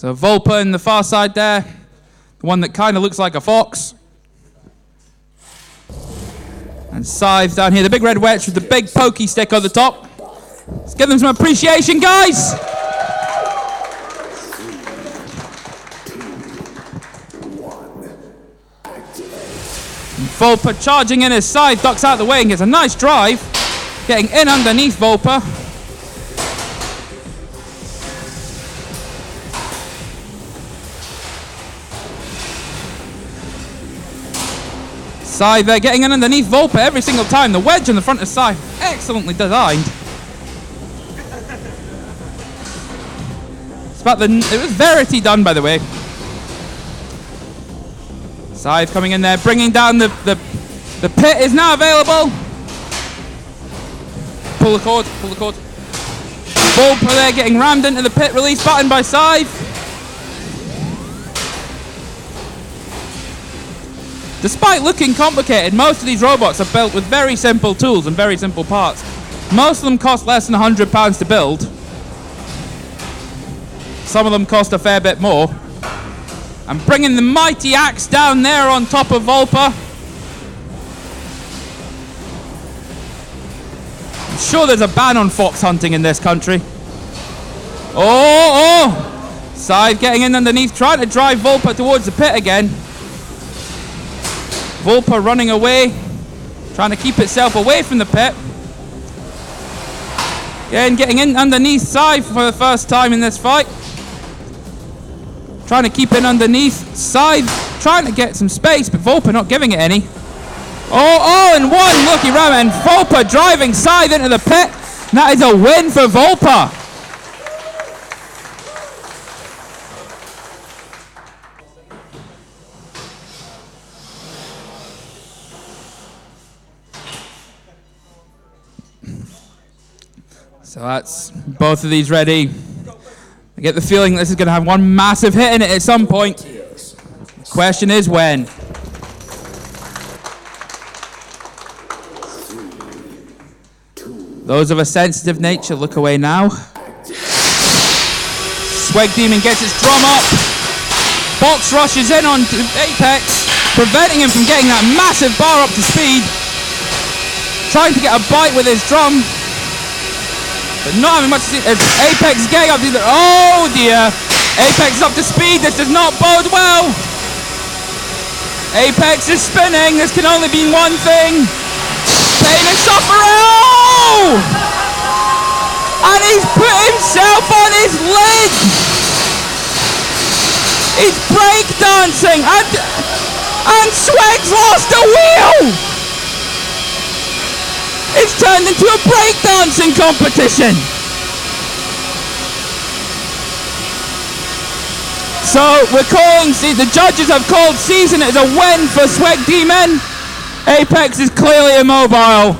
So VOLPA in the far side there, the one that kind of looks like a fox. And Sythe down here, the big red wedge with the big pokey stick on the top. Let's give them some appreciation, guys! VOLPA charging in his Sythe, ducks out the way and gets a nice drive. Getting in underneath VOLPA. Sythe there getting in underneath VOLPA every single time. The wedge on the front of Sythe, excellently designed. It's about it was Verity done, by the way. Sythe coming in there, bringing down the pit is now available. Pull the cord, pull the cord. VOLPA there getting rammed into the pit release button by Sythe. Despite looking complicated, most of these robots are built with very simple tools and very simple parts. Most of them cost less than £100 to build. Some of them cost a fair bit more. And bringing the mighty axe down there on top of VOLPA. I'm sure there's a ban on fox hunting in this country. Oh! Sythe getting in underneath, trying to drive VOLPA towards the pit again. VOLPA running away, trying to keep itself away from the pit. Again, getting in underneath Sythe for the first time in this fight. Trying to keep in underneath Sythe, trying to get some space, but VOLPA not giving it any. Oh, and one lucky ram, and VOLPA driving Sythe into the pit. That is a win for VOLPA. So that's both of these ready. I get the feeling this is going to have one massive hit in it at some point. The question is when. Those of a sensitive nature, look away now. Sweg Demon gets its drum up. Box rushes in on Apex, preventing him from getting that massive bar up to speed. Trying to get a bite with his drum. But not having much to see as Apex is getting up to the... Oh dear! Apex is up to speed, this does not bode well! Apex is spinning, this can only be one thing! Pain and suffering! Oh! And he's put himself on his lid! He's breakdancing and Sweg's lost a wheel! It's turned into a breakdancing competition. So the judges have called season as a win for Sweg Demon. Apex is clearly immobile.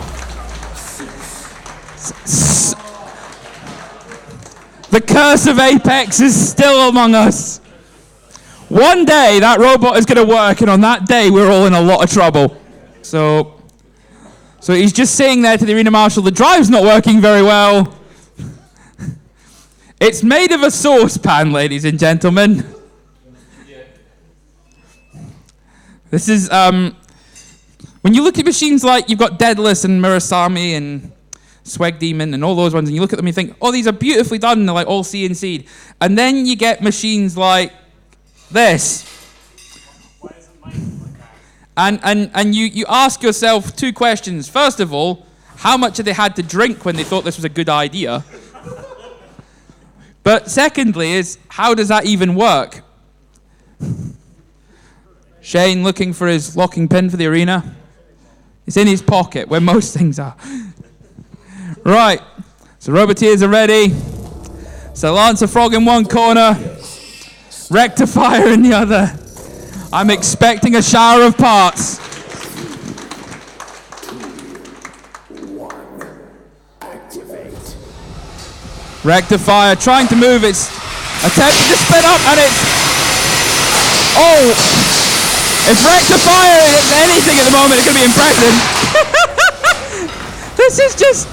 The curse of Apex is still among us. One day that robot is going to work, and on that day we're all in a lot of trouble. So he's just saying there to the arena marshal, the drive's not working very well. It's made of a saucepan, ladies and gentlemen. This is, when you look at machines like, you've got Daedalus and Murasami and Sweg Demon and all those ones, and you look at them and you think, oh, these are beautifully done, they're like all CNC'd. And then you get machines like this. And you ask yourself two questions. First of all, how much have they had to drink when they thought this was a good idea? But secondly is, how does that even work? Shane looking for his locking pin for the arena. It's in his pocket, where most things are. Right, so Roboteers are ready. So Lancer Frog in one corner, Rectifier in the other. I'm expecting a shower of parts. Rectifier trying to move, it's attempting to spin up, and it's... Oh! If Rectifier is anything at the moment, it's going to be impressive. This is just...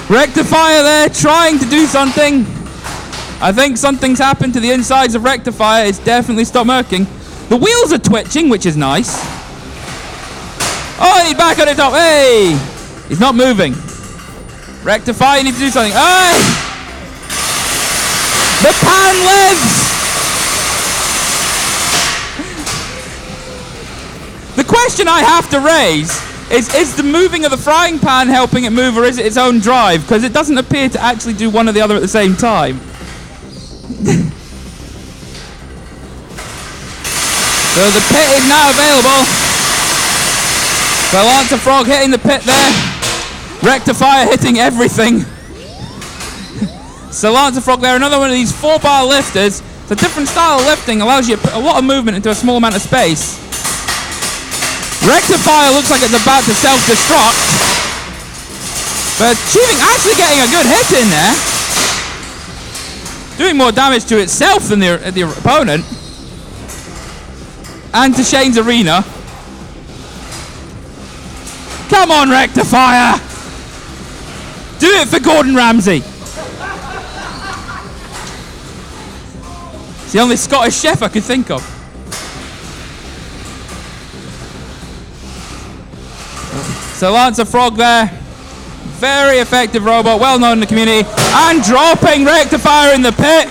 Rectifier there trying to do something. I think something's happened to the insides of Rectifier. It's definitely stopped working. The wheels are twitching, which is nice. Oh, he's back on the top. Hey! He's not moving. Rectifier, you need to do something. Hey! The pan lives! The question I have to raise is the moving of the frying pan helping it move, or is it its own drive? Because it doesn't appear to actually do one or the other at the same time. So the pit is now available. So Lancer Frog hitting the pit there. Rectifier hitting everything. So Lancer Frog there, another one of these 4-bar lifters. It's a different style of lifting, allows you to put a lot of movement into a small amount of space. Rectifier looks like it's about to self-destruct. But actually getting a good hit in there. Doing more damage to itself than the opponent. And to Shane's arena. Come on, Rectifier! Do it for Gordon Ramsay. It's the only Scottish chef I could think of. So Lancer Frog there. Very effective robot, well known in the community. And dropping Rectifier in the pit.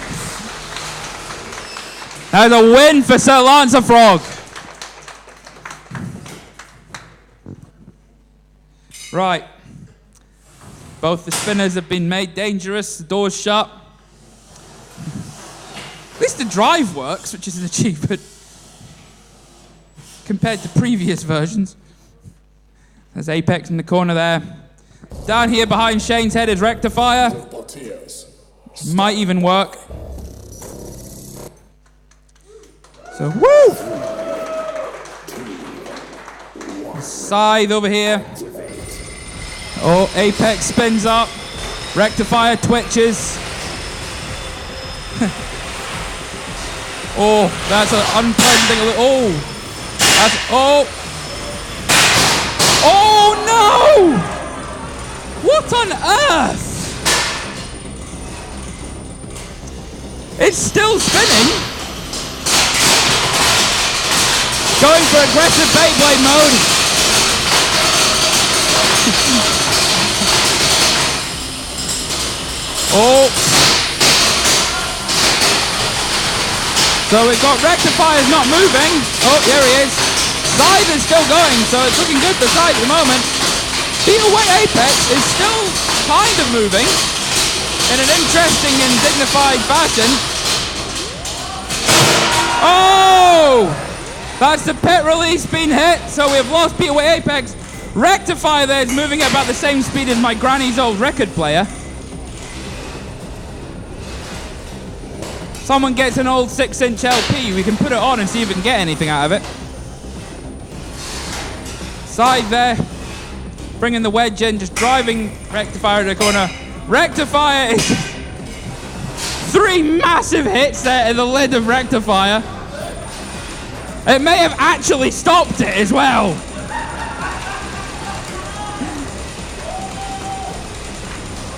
That's a win for Sir Lancer Frog. Right. Both the spinners have been made dangerous. The door's shut. At least the drive works, which is an achievement compared to previous versions. There's Apex in the corner there. Down here behind Shane's head is Rectifier. Might even work. So, woo! Sythe over here. Oh, Apex spins up. Rectifier twitches. Oh, that's an unpleasant thing. Oh, that's, oh. Oh no! What on earth? It's still spinning. Going for aggressive Beyblade mode. Oh. So we've got Rectifier's not moving. Oh, there he is. Sythe is still going, so it's looking good for Sythe at the moment. Beetle Wet Apex is still kind of moving in an interesting and dignified fashion. Oh! That's the pit release being hit, so we've lost Beetle Wet Apex. Rectifier there is moving at about the same speed as my granny's old record player. Someone gets an old 6-inch LP, we can put it on and see if we can get anything out of it. Sythe there, bringing the wedge in, just driving Rectifier to the corner. Rectifier is 3 massive hits there in the lid of Rectifier. It may have actually stopped it as well.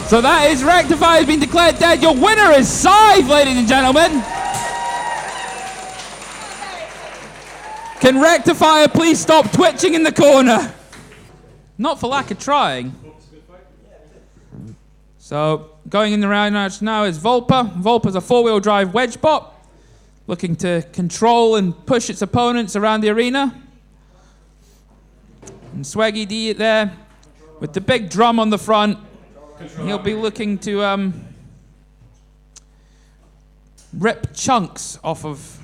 So that is Rectifier has been declared dead. Your winner is Sythe, ladies and gentlemen. Can Rectifier please stop twitching in the corner? Not for lack of trying. So going in the round now is VOLPA. VOLPA's a 4-wheel drive wedge bot, looking to control and push its opponents around the arena. And Swaggy D there with the big drum on the front. He'll be looking to rip chunks off of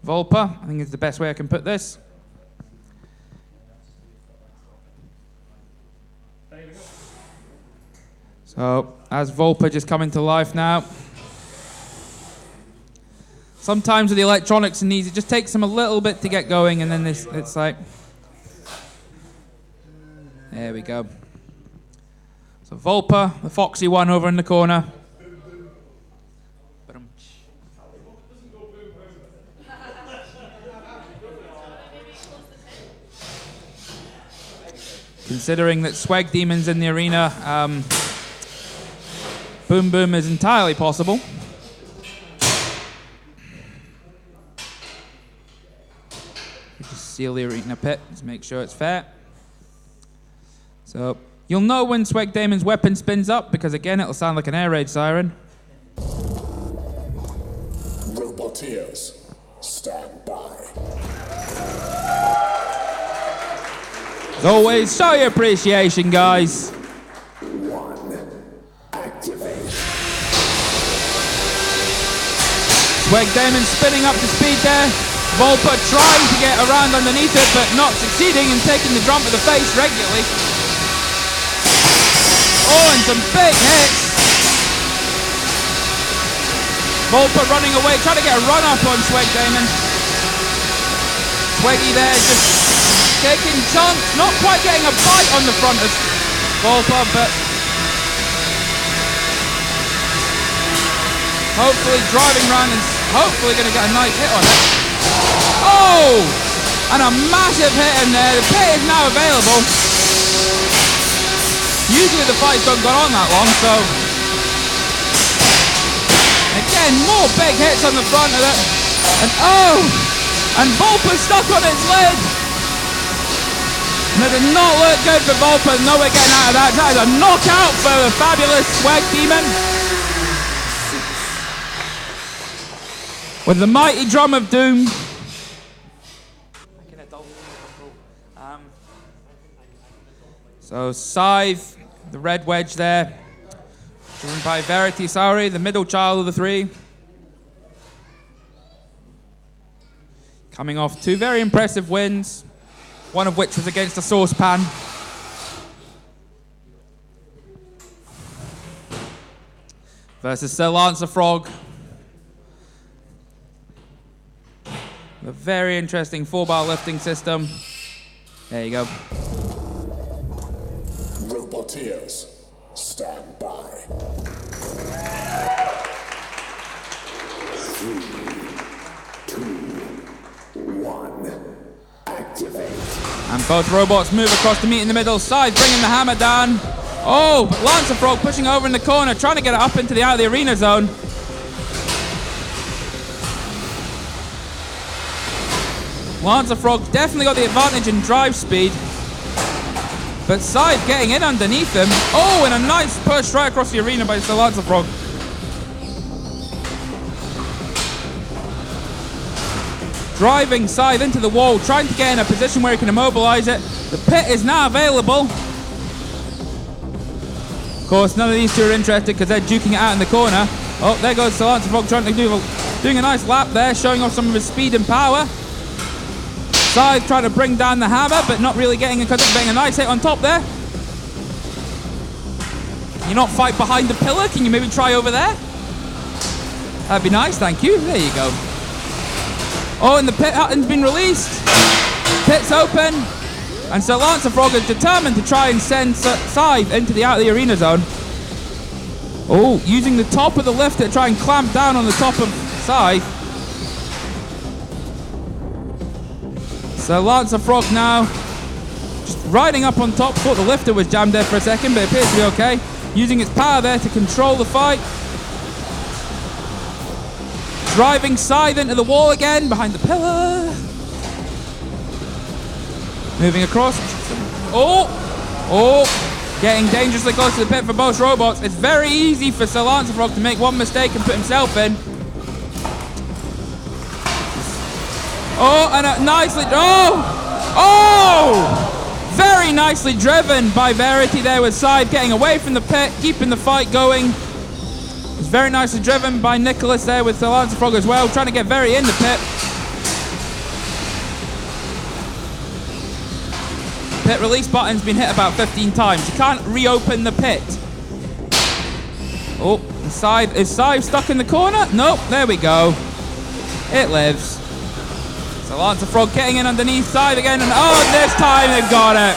VOLPA, I think is the best way I can put this. So, as VOLPA just coming to life now. Sometimes with the electronics and these, it just takes them a little bit to get going, and then it's like... There we go. So VOLPA, the foxy one over in the corner. Considering that Swag Demon's in the arena, Boom Boom is entirely possible. seal the arena pit to make sure it's fair. So you'll know when Swag Damon's weapon spins up because again it'll sound like an air raid siren. Roboteers, stand by. As always, show your appreciation, guys. 1. Activate. Swag Damon spinning up to speed there. VOLPA trying to get around underneath it, but not succeeding and taking the drum to the face regularly. Oh, and some big hits. VOLPA running away, trying to get a run up on Swag Damon. Swaggy there just taking chunks, not quite getting a bite on the front of VOLPA, but hopefully driving around and hopefully going to get a nice hit on it. Oh! And a massive hit in there. The pit is now available. Usually the fights don't go on that long, so again, more big hits on the front of it. And oh! And VOLPA's stuck on its lid. And it did not look good for VOLPA. No way getting out of that. That is a knockout for the fabulous Swag Demon. With the mighty drum of doom. So Sythe, the red wedge there. Driven by Verity, sorry, the middle child of the three. Coming off 2 very impressive wins. One of which was against a saucepan. Versus Sir Lancer Frog. A very interesting 4-bar lifting system. There you go. Roboteers, stand by. 3, 2, 1, activate. And both robots move across to meet in the middle. Sythe bringing the hammer down. Oh, but Lancer Frog pushing over in the corner, trying to get it up into the out of the arena zone. Lancer Frog definitely got the advantage in drive speed. But Sythe getting in underneath him. Oh, and a nice push right across the arena by Sir Lancer Frog. Driving Sythe into the wall, trying to get in a position where he can immobilize it. The pit is now available. Of course, none of these two are interested because they're duking it out in the corner. Oh, there goes Sir Lancer Frog trying to doing a nice lap there, showing off some of his speed and power. Sythe trying to bring down the hammer, but not really getting a nice hit on top there. Can you not fight behind the pillar? Can you maybe try over there? That'd be nice, thank you. There you go. Oh, and the pit button's been released. Pit's open. And Sir Lancer Frog is determined to try and send Sythe into the out of the arena zone. Oh, using the top of the lift to try and clamp down on the top of Sythe. So Lancer Frog now just riding up on top. Thought the lifter was jammed there for a second, but it appears to be okay. Using its power there to control the fight. Driving Sythe into the wall again, behind the pillar. Moving across. Oh! Getting dangerously close to the pit for both robots. It's very easy for Sir Lancer Frog to make one mistake and put himself in. Oh, and nicely... Oh! Very nicely driven by Verity there with Sythe getting away from the pit, keeping the fight going. It's very nicely driven by Nicholas there with Sir Lancer Frog as well, trying to get Very in the pit. Pit release button's been hit about 15 times. You can't reopen the pit. Oh, is Sythe stuck in the corner? Nope, there we go. It lives. So Lancer Frog getting in underneath Sythe again, and oh, this time they've got it.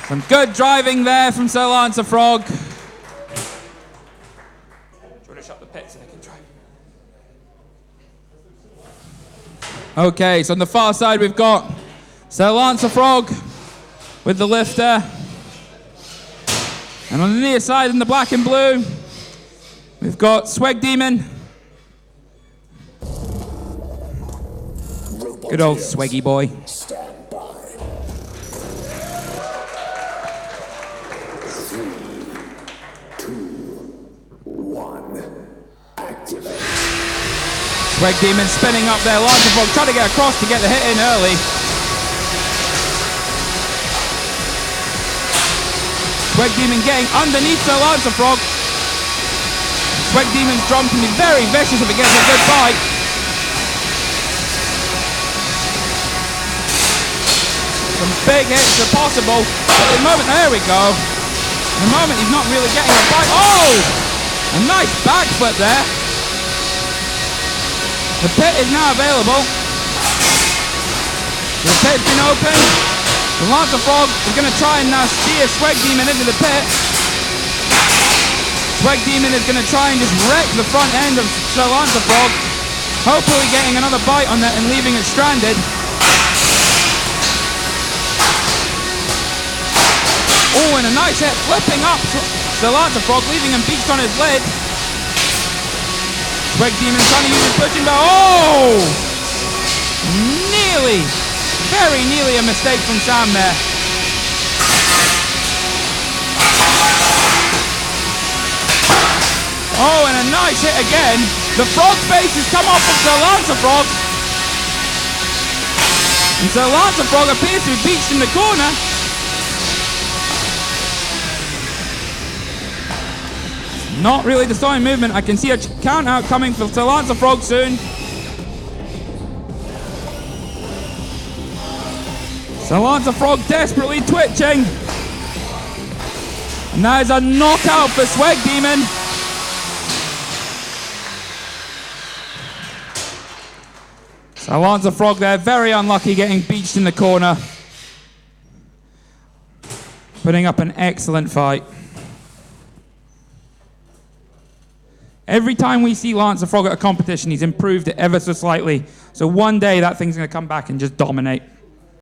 Some good driving there from Sir Lancer Frog. Do you want to shut the pit so they can drive? Okay, so on the far side we've got Sir Lancer Frog with the lifter. And on the near side in the black and blue, we've got Swag Demon. Good old swaggy boy. Stand by. 3, 2, 1. Activate. Swag Demon spinning up there. Lancer Frog trying to get across to get the hit in early. Swag Demon getting underneath the Lancer Frog. Swag Demon's drum can be very vicious if it gets a good bite. Some big hits are possible, but at the moment, there we go. At the moment, he's not really getting a bite. Oh! A nice backflip there. The pit is now available. The pit's been opened. The Lancer Frog is going to try and now steer Swag Demon into the pit. Swag Demon is going to try and just wreck the front end of the Lancer Frog, hopefully getting another bite on that and leaving it stranded. Oh, and a nice hit, flipping up the Lancer Frog, leaving him beached on his lid. Swag Demon trying to use his pushing bar. Oh! Nearly, very nearly a mistake from Sam there. Oh, and a nice hit again. The frog face has come off of Sir Lancer Frog. And Sir Lancer Frog appears to be beached in the corner. Not really destroying movement. I can see a count out coming for Sir Lancer Frog soon. Sir Lancer Frog desperately twitching. And that is a knockout for Swag Demon. Sir Lancer Frog there, very unlucky getting beached in the corner. Putting up an excellent fight. Every time we see Lancer Frog at a competition, he's improved it ever so slightly. So one day that thing's going to come back and just dominate.